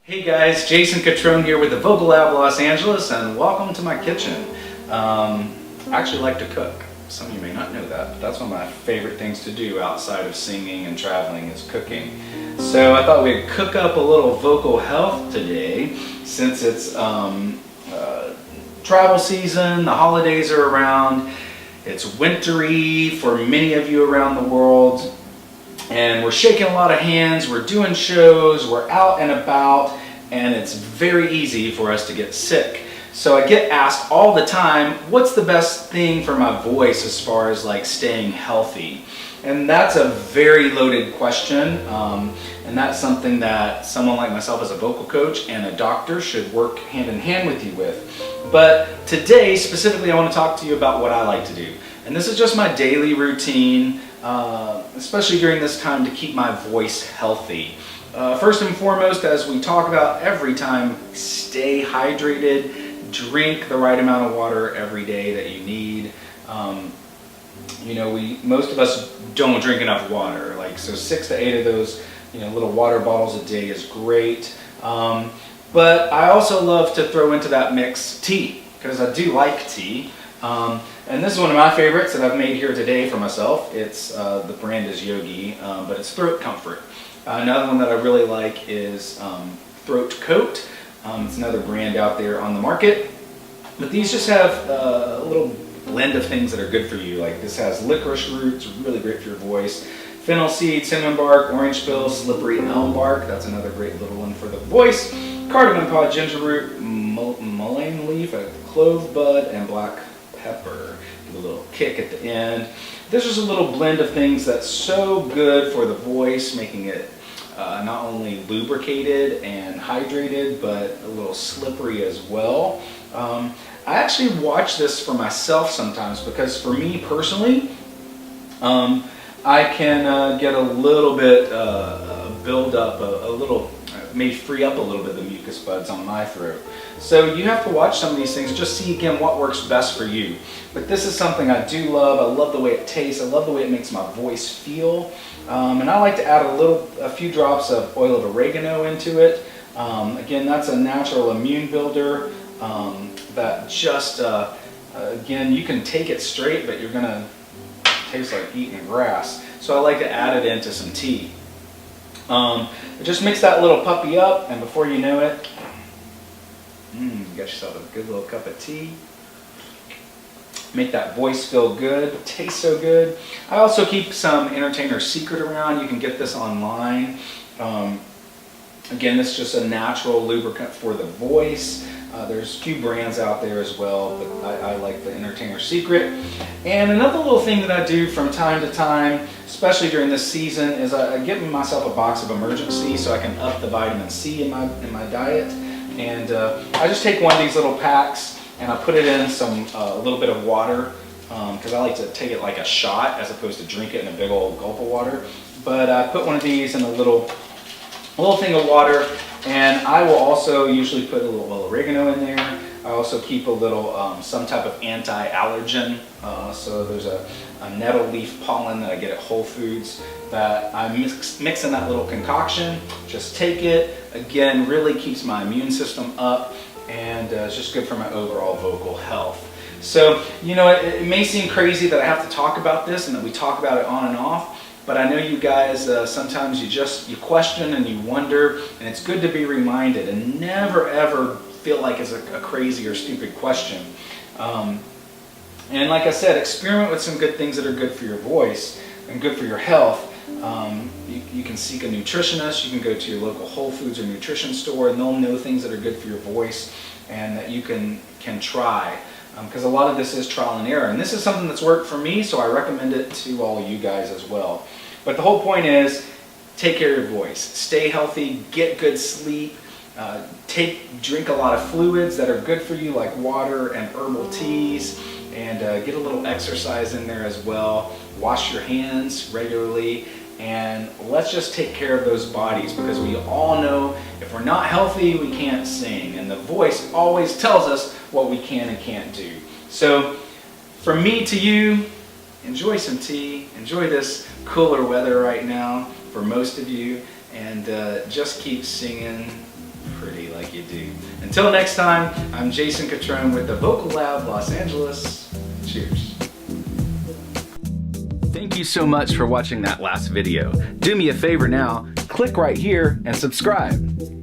Hey guys, Jason Catron here with the Vocal Lab Los Angeles, and welcome to my kitchen. I actually like to cook. Some of you may not know that, but that's one of my favorite things to do outside of singing and traveling is cooking. So I thought we'd cook up a little vocal health today since it's travel season, the holidays are around, it's wintry for many of you around the world. And we're shaking a lot of hands, we're doing shows, we're out and about, and it's very easy for us to get sick. So I get asked all the time, what's the best thing for my voice as far as like staying healthy? And that's a very loaded question, and that's something that someone like myself as a vocal coach and a doctor should work hand in hand with you with. But today, specifically, I want to talk to you about what I like to do. And this is just my daily routine, especially during this time, to keep my voice healthy. First and foremost, as we talk about every time, stay hydrated, drink the right amount of water every day that you need. Most of us don't drink enough water, so 6 to 8 of those little water bottles a day is great. But I also love to throw into that mix tea, because I do like tea. And this is one of my favorites that I've made here today for myself. It's the brand is Yogi, but it's Throat Comfort. Another one that I really like is Throat Coat. It's another brand out there on the market. But these just have a little blend of things that are good for you. Like this has licorice roots, really great for your voice. Fennel seed, cinnamon bark, orange peel, slippery elm bark. That's another great little one for the voice. Cardamom pod, ginger root, mullein leaf, a clove bud, and black pepper. Give a little kick at the end. This is a little blend of things that's so good for the voice, making it not only lubricated and hydrated, but a little slippery as well. I actually watch this for myself sometimes because for me personally, I can get a little bit build up, may free up a little bit of the mucus buds on my throat. So you have to watch some of these things, just see again what works best for you. But this is something I do love. I love the way it tastes. I love the way it makes my voice feel. And I like to add a few drops of oil of oregano into it. Again, that's a natural immune builder that just, again, you can take it straight, but you're gonna taste like eating grass. So I like to add it into some tea. Just mix that little puppy up, and before you know it, you got yourself a good little cup of tea. Make that voice feel good, taste so good. I also keep some Entertainer Secret around. You can get this online. Again, this is just a natural lubricant for the voice. There's a few brands out there as well, but I like the Entertainer Secret. And another little thing that I do from time to time, especially during this season, is I give myself a box of Emergency so I can up the vitamin C in my diet. And I just take one of these little packs and I put it in a little bit of water, because I like to take it like a shot as opposed to drink it in a big old gulp of water. But I put one of these in a little thing of water, and I will also usually put a little oregano in there. I also keep a little, some type of anti-allergen. So there's a nettle leaf pollen that I get at Whole Foods that I mix in that little concoction. Just take it. Again, really keeps my immune system up, and it's just good for my overall vocal health. So, it may seem crazy that I have to talk about this and that we talk about it on and off, but I know you guys, sometimes you question and you wonder, and it's good to be reminded and never ever feel like it's a crazy or stupid question. And like I said, experiment with some good things that are good for your voice and good for your health. You can seek a nutritionist, you can go to your local Whole Foods or nutrition store, and they'll know things that are good for your voice and that you can try. Because a lot of this is trial and error. And this is something that's worked for me, so I recommend it to all of you guys as well. But the whole point is, take care of your voice. Stay healthy, get good sleep, drink a lot of fluids that are good for you, like water and herbal teas, and get a little exercise in there as well. Wash your hands regularly, and let's just take care of those bodies, because we all know if we're not healthy, we can't sing, and the voice always tells us what we can and can't do. So from me to you, enjoy some tea, enjoy this cooler weather right now for most of you, and just keep singing, pretty like you do. Until next time, I'm Jason Catron with the Vocal Lab Los Angeles. Cheers. Thank you so much for watching that last video. Do me a favor now, click right here and subscribe.